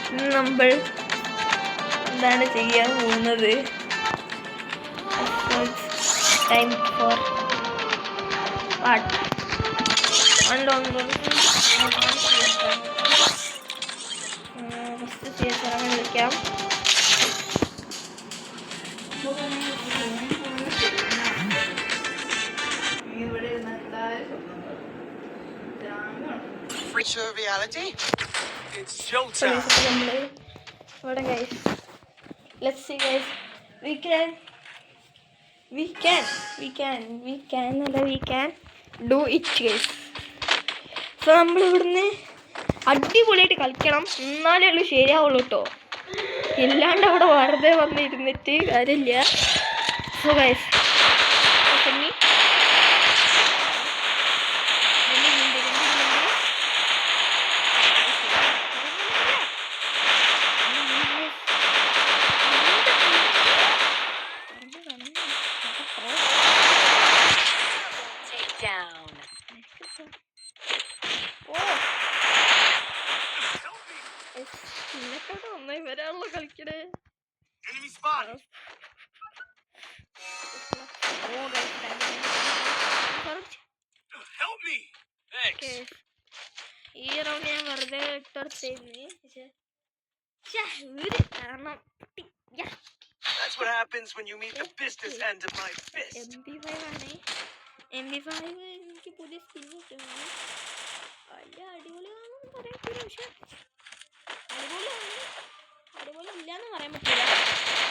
ഇന്ന് നമ്മൾ എന്താണ് ചെയ്യാൻ പോകുന്നത്? ടൈം ഫോർ വാട്ട് ഫസ്റ്റ് ചെയ്യാൻ വിളിക്കാം. Virtual reality. It's showtime. What guys? Let's see guys. We can do it guys. So നമ്മൾ ഇവിടുന്ന് അടിപൊളിയായിട്ട് കളിക്കണം, എന്നാലേ ഉള്ളൂ ശരിയാവുള്ളൂ കേട്ടോ. ഇല്ലാണ്ട് അവിടെ വെറുതെ വന്നിരുന്നിട്ട് കാര്യമില്ല. സോ ഗൈസ് ഇവരാണല്ലോ കളിക്കണേ. Enemy spotted. Help me. Thanks. ഈ റൗണ്ട് ഞാൻ വെറുതെ ഇട്ടെടുത്തേന്ന്. That's what happens when you meet the business end of my fist. MP5 ആണ്. MP5 എനിക്ക് പുതിയ സ്കിൻ കിട്ടുന്നു. വലിയ അടിപൊളിയാണെന്ന് പറയാൻ പറ്റില്ല, പക്ഷെ അടിപൊളി ഇല്ലാന്ന് പറയാൻ പറ്റില്ല.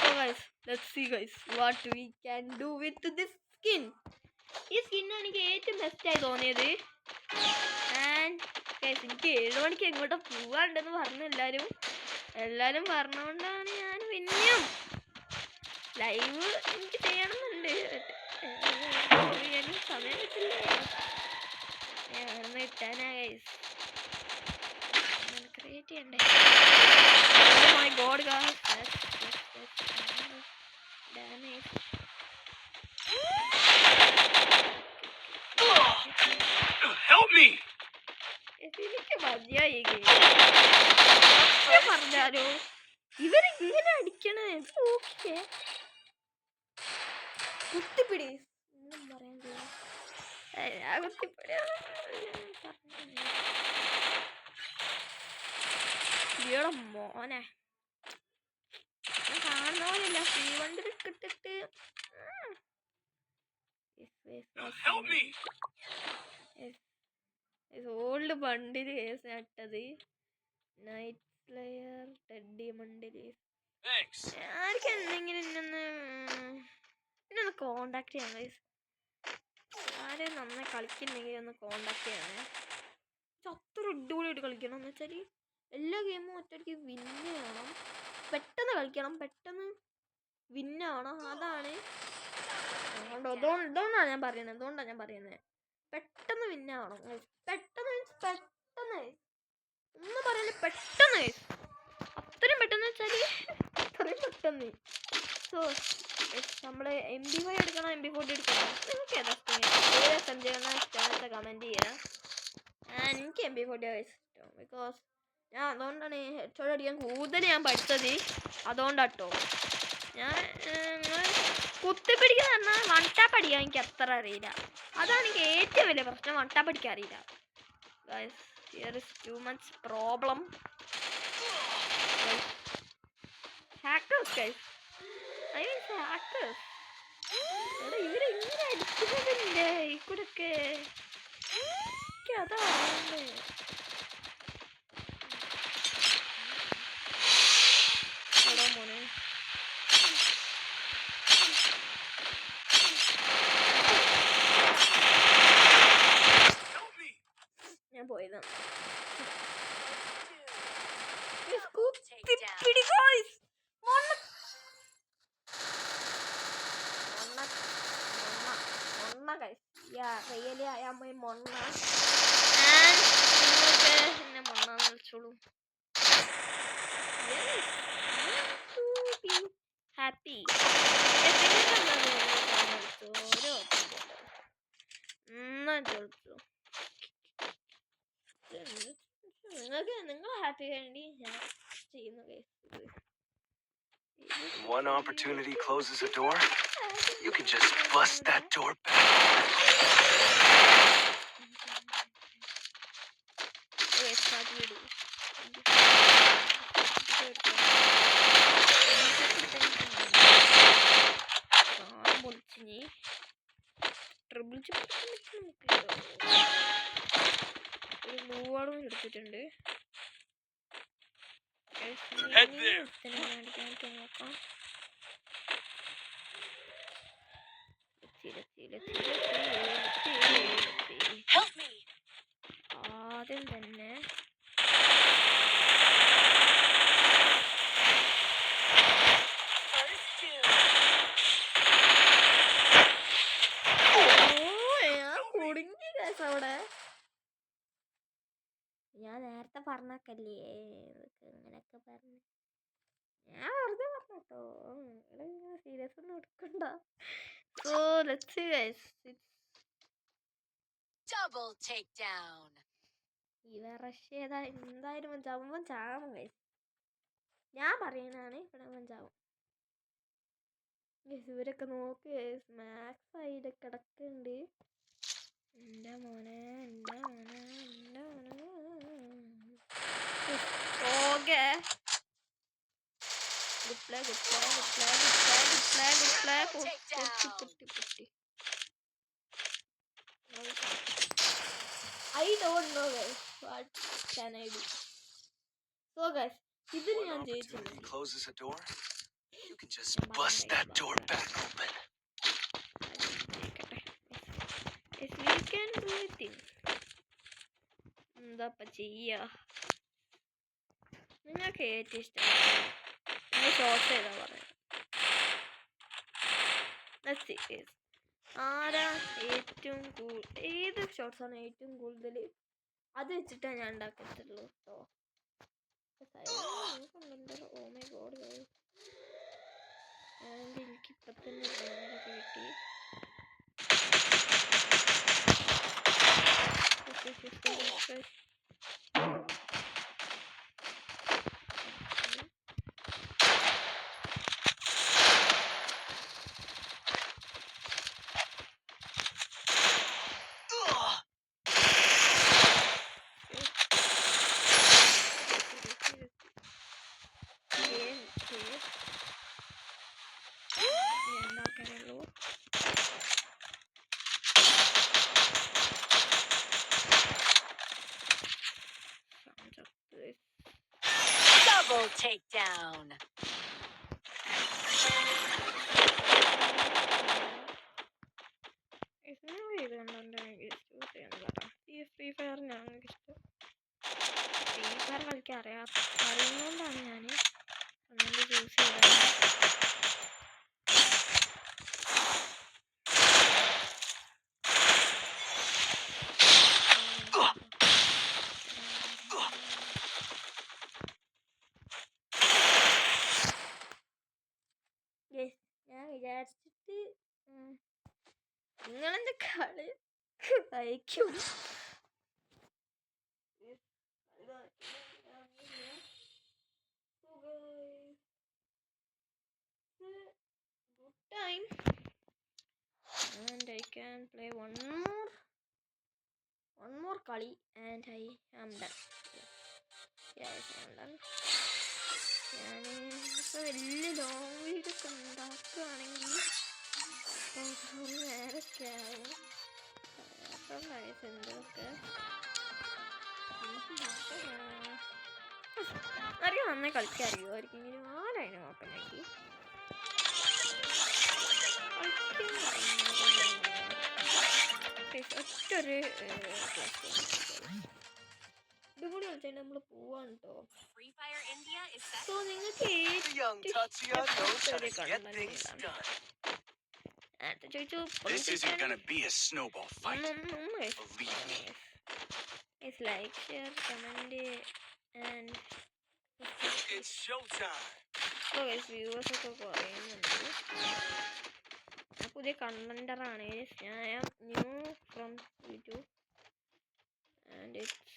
So guys, let's see guys what we can do with this skin. ഈ സ്കിന്നാണ് എനിക്ക് ഏറ്റവും ബെസ്റ്റ് ആയി തോന്നിയത്. ആൻഡ് ഗൈസ് എനിക്ക് 7 മണിക്ക് എങ്ങോട്ടോ പോവാണ്ടെന്ന് പറഞ്ഞു എല്ലാവരും പറഞ്ഞുകൊണ്ടാണ് ഞാൻ പിന്നെയും ലൈവ് എനിക്ക് ചെയ്യണമെന്നുണ്ട്. ചെയ്യാനും സമയം കിട്ടില്ലേ, ഞാൻ ഇട്ടാനാ ഗൈസ് ക്രിയേറ്റ് ചെയ്യണ്ടേ. Oh my god guys, damage. Help me. എനിക്ക് മതിയായി പറഞ്ഞാലോ ഇവരിങ്ങനെ അടിക്കണേ. ഓക്കെ കുത്തിപ്പിടി ഒന്നും പറയാൻ കുത്തിപ്പിടി മോനെ കാണുന്ന പോലെയല്ല. ഫ്രീ വണ്ടിൽ കിട്ടിട്ട് ഓൾഡ് ബണ്ടിൽ കേസ് നട്ടത്. നൈറ്റ് പ്ലെയർ ടെഡി ബണ്ടിൽ ആർക്കും എന്തെങ്കിലും ഇന്നൊന്ന് കോണ്ടാക്ട് ചെയ്യാം ഗൈസ്. ആരും നന്നായി കളിക്കുന്നെങ്കിൽ ഒന്ന് കോണ്ടാക്ട് ചെയ്യണേ. അത്ര അടിപൊളിയായിട്ട് കളിക്കണം എന്ന് വെച്ചാൽ എല്ലാ ഗെയിമും ഒറ്റയ്ക്ക് വിന്ന് ചെയ്യണം, പെട്ടെന്ന് കളിക്കണം, പെട്ടെന്ന് വിന്നാവണം. അതാണ് അതുകൊണ്ടാണ് ഞാൻ പറയുന്നത് പെട്ടെന്ന് വിന്നാവണം. പെട്ടെന്ന് ഒന്നും പറയാൻ പെട്ടെന്ന് അത്രയും പെട്ടെന്ന് വെച്ചാൽ അത്രയും പെട്ടെന്ന്. സോ നമ്മൾ MP5 എടുക്കണം, MP40 എടുക്കണം. നിങ്ങൾക്ക് ഏതാ SMG കമൻറ്റ് ചെയ്യാം. എനിക്ക് MP40 ഇഷ്ടം, ബിക്കോസ് ഞാൻ അതുകൊണ്ടാണ് ഹെഡ്ഷോട്ട് അടിക്കാൻ കൂടുതൽ ഞാൻ പഠിച്ചത്. അതുകൊണ്ടാട്ടോ ഞാൻ കുത്തിപ്പിടിക്കുന്ന പറഞ്ഞാൽ വൺ ടാപ്പ് അടിക്കാൻ എനിക്ക് അത്ര അറിയില്ല. അതാണ് എനിക്ക് ഏറ്റവും വലിയ പ്രശ്നം, വൺ ടാപ്പ് അടിക്കാൻ അറിയില്ല. Guys here is too much problem. Hackers guys, I means hackers. എടാ ഇവരെങ്ങനെ അടിക്കുന്നതില്ലേ ഈ കൂടൊക്കെ, അതാണ് മോനെ. ഞാൻ പോയതാണ്. റിയലി ഐ ആം മൊണ്ണ. നിങ്ങൾക്ക് എന്നെ മൊണ്ണാന്ന് വിളിച്ചോളൂ. ഹാപ്പി നിങ്ങൾക്ക് നിങ്ങൾ ഹാപ്പി വേണ്ടി ഞാൻ ചെയ്യുന്നു. When one opportunity closes a door, you can just bust that door back. Triple ഒരു ഗ്ലൂവാളും എടുത്തിട്ടുണ്ട്. Head there. നോക്കാം. ആദ്യം തന്നെ കുടുങ്ങി അവിടെ. ഞാൻ നേരത്തെ പറഞ്ഞല്ലേ ഇങ്ങനെയൊക്കെ പറഞ്ഞു. ഞാൻ വെറുതെ പറഞ്ഞോ. സീരിയസ് ഒന്നും എടുക്കണ്ട. So let's see guys. Double takedown. ഇവ റഷ് ചെയ്താ എന്തായാലും ചാവുമ്പോ ചാവും guys. ഞാൻ പറയുന്നതാണ് ഇവിടെ ചാവും. ഇവരൊക്കെ നോക്ക് മാക്സ് ആയിട്ട് കിടക്കുന്നുണ്ട്. എന്റെ മോനെ okay. Good play. I don't know guys. What can I do? So guys, ഇതിന് ഞാൻ ജയിച്ചില്ല. Closes a door, you can just bust that door back open. If we can do it. എന്താ ചെയ്യാ? നിങ്ങൾക്ക് ഏറ്റവും ഇഷ്ടം ഷോർട്ട് ചെയ്താ പറയാം. ആരാ ഏറ്റവും ഏത് ഷോർട്സ് ആണ് ഏറ്റവും കൂടുതൽ അത് വെച്ചിട്ടാണ് ഞാൻ ഉണ്ടാക്കത്തുള്ളൂ കേട്ടോ. ഓ മൈ ഗോഡ് ആൻഡ് എനിക്കിപ്പം തന്നെ കിട്ടി. Double takedown. ഫ്രീ ഫയർ ഞങ്ങൾക്ക് ഇഷ്ടം. ഫ്രീ ഫയർ കളിക്കാൻ അറിയുന്നതുകൊണ്ടാണ് ഞാൻ അങ്ങനെ ചൂസ് ചെയ്തത്. ഞാൻ വിചാരിച്ചിട്ട് നിങ്ങളെന്റെ കളി അയക്കും. Good time and I can play one more kali and I am done. Yes, I am done. ഞാനിപ്പോൾ വലിയ ലോങ് വീഡിയോ ഒക്കെ ഉണ്ടാക്കുകയാണെങ്കിൽ നേരൊക്കെ ആവും. എന്തൊക്കെ അറിയാം. നന്നായി കളിക്കാൻ അറിയുമായിരിക്കും. ഇങ്ങനെ ആരായിരുന്നു നോക്കണമെങ്കിൽ ഒറ്റൊരു ഇതുകൂടി കളിച്ചാൽ നമ്മൾ പോവാണ് കേട്ടോ. സോ നിങ്ങൾക്ക് ചോദിച്ചു like share comment and viewers ഒക്കെ പറയുന്നുണ്ട്. ഞാൻ പുതിയ കണ്ടന്ററാണ്. ഞാൻ new from YouTube and it's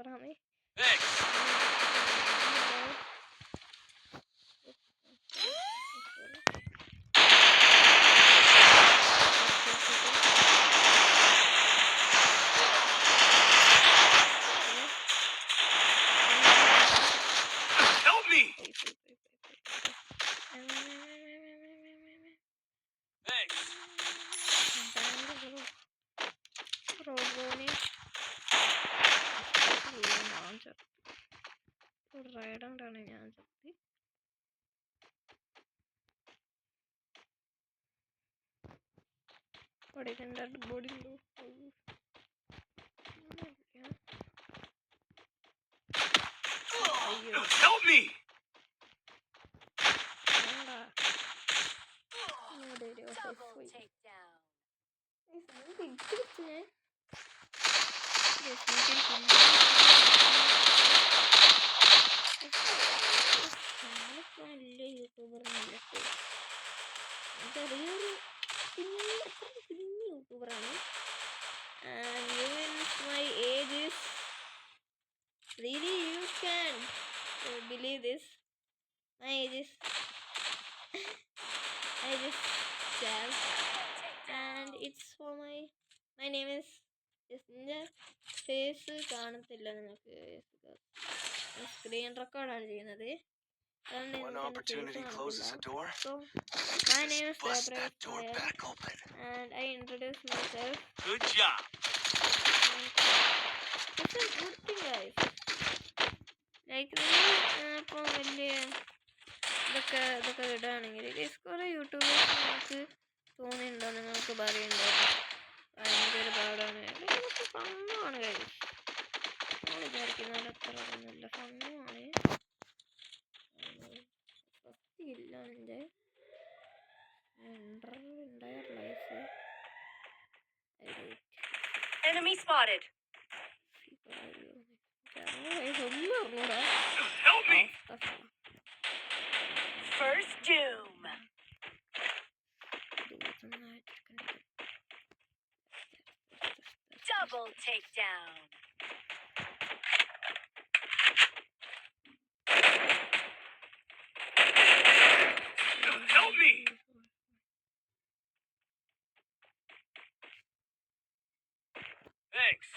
യൂട്യൂബറാണ്. Thanks. Help me. Thanks. റോബോനെ ഞാൻ ചത്തു. റൈഡണ്ടാണ് ഞാൻ ചത്തി. പഠിക്കേണ്ട ബോഡി ഉണ്ടോ? അയ്യോ Help me. Double takedown. നല്ല യൂട്യൂബർ ചെറിയൊരു കുഞ്ഞു യൂട്യൂബറാണ്. My age is really you can believe this. My age is 12 and it's for my name is face കാണത്തില്ല നിങ്ങൾക്ക്. സ്ക്രീൻ റെക്കോർഡാണ് ചെയ്യുന്നത്. One opportunity closes a door. So my name is Bust Deborah that door Ismail back open. and I introduce myself. Good job. It's a good thing guys. Like ഇപ്പം വലിയ ഇതൊക്കെ ഇടുകയാണെങ്കിൽ കുറേ YouTubers നിങ്ങൾക്ക് തോന്നിയിട്ടുണ്ടോ? നിങ്ങൾക്ക് പറയുന്നുണ്ടോ ഭയങ്കര പാടാണ്? ഇതൊക്കെ ഫണ്ണാണ് കാര്യം. നമ്മൾ വിചാരിക്കുന്ന പോലെ അത്ര ഒന്നുമില്ല, ഫണ്ണുമാണ്. ഇല്ല എൻ്റെ എൻ്റയർ ലൈഫ് Enemy spotted. ഒന്നും അറിഞ്ഞൂടാ. Help me. First doom. Double takedown. Help me. Thanks.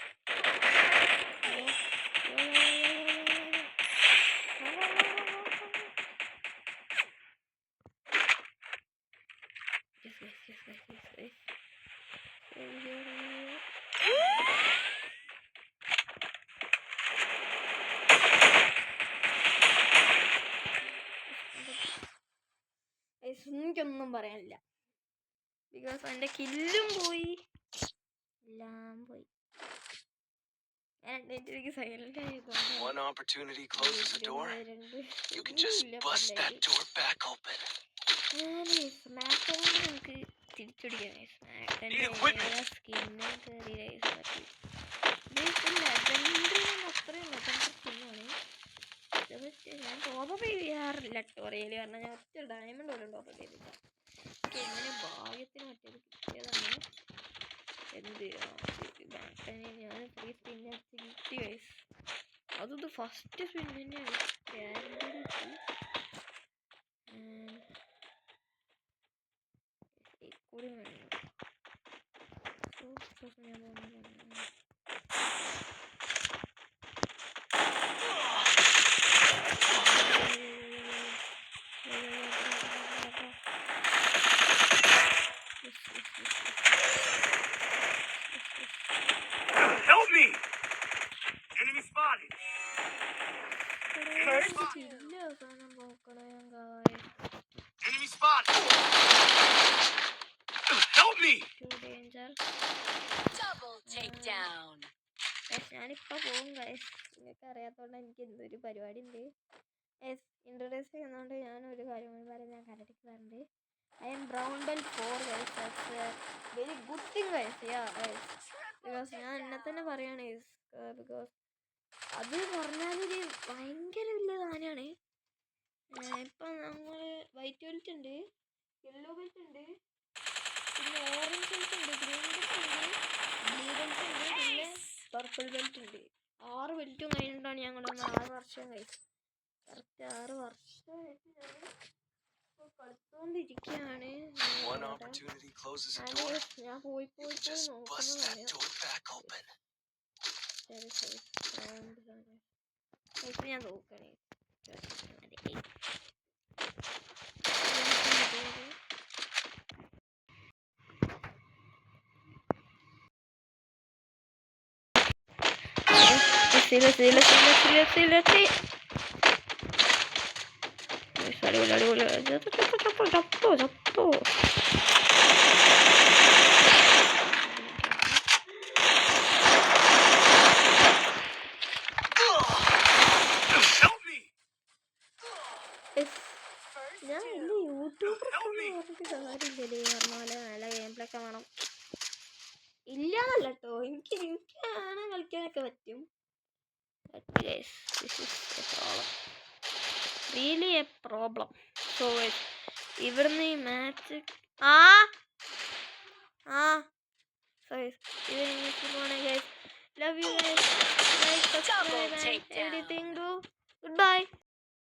എനിക്കൊന്നും പറയാനില്ല. ബിക്കോസ് എൻ്റെ കില്ലും പോയി, എല്ലാം പോയി. എനിക്ക് silent One opportunity closes a door. You can just bust that door back open. നമുക്ക് തിരിച്ചടിക്കാം. സ്കിന്നും കയറി അത്രയും സ്കിന്നാണ്. ഞാൻ ടോപ്പ് ചെയ്യാറില്ല ടോറിയൽ, കാരണം ഞാൻ ഒറ്റ ഡയമണ്ട് പോലും ടോപ്പ് ചെയ്തില്ല. എങ്ങനെ ഭാഗ്യത്തിന് മറ്റേത് കിട്ടിയതാണ്. എന്ത് ഞാൻ 3 സ്പിന്നേഴ്സ് കിട്ടി ഗൈസ്. അതത് ഫസ്റ്റ് സ്പിൻ തന്നെയാണ്. കൂടി വേണം ഞാൻ പോകുന്നത്. Help me. Enemy spotted. Enemy spotted. Help me. Double takedown. ഞാനിപ്പോ പോകും ഗൈസ്. നിങ്ങൾക്ക് അറിയാത്തോണ്ട് എനിക്ക് എന്തൊരു പരിപാടി ഉണ്ട്. ഇൻട്രൊഡ്യൂസ് ചെയ്യുന്നതുകൊണ്ട് ഞാൻ ഒരു കാര്യം കൂടി പറയാം. ഞാൻ കരടിക്ക് പറഞ്ഞത് I am brown belt 4 guys. That's a very good thing guys. Yeah guys. Because ഞാൻ എന്നെ തന്നെ പറയാണ് guys. Because അത് പറഞ്ഞാലൊരു ഭയങ്കര വലിയ സാധനമാണ്. ഇപ്പം നമ്മൾ വൈറ്റ് ബെൽറ്റ് ഉണ്ട്, യെല്ലോ ബെൽറ്റ് ഉണ്ട്, പിന്നെ ഓറഞ്ച് ബെൽറ്റ് ഉണ്ട്, ഗ്രീൻ ബെൽറ്റ് ഉണ്ട്, ബ്ലൂ ബെൽറ്റ് ഉണ്ട്, പിന്നെ പർപ്പിൾ ബെൽറ്റ് ഉണ്ട്. 6 മിനിറ്റും കഴിഞ്ഞിട്ടാണ് ഞാൻ കൊണ്ടുവന്നത്. 6 വർഷം കഴിച്ചു. കറക്റ്റ് 6 വർഷമായിട്ട് ഞാൻ കളിച്ചുകൊണ്ടിരിക്കുകയാണ്. One opportunity closes a door. ഞാൻ പോയി You പോയി can പോയി just നോക്കുന്ന bust that സമയം door back open. ഞാൻ നോക്കണേ. ചത്തോ. Help me! ഞാൻ വലിയ യൂട്യൂബറൊക്കെ പറഞ്ഞിട്ട് കാര്യമില്ലേ പറഞ്ഞ പോലെ നല്ല ഗെയിം പ്ലേ ഒക്കെ വേണം. ഇല്ലാന്നല്ല കേട്ടോ, എനിക്കാണ് കളിക്കാനൊക്കെ പറ്റും. Really A problem. സോ ഇവിടുന്ന് ഈ match love you guys. Double takedown. Goodbye.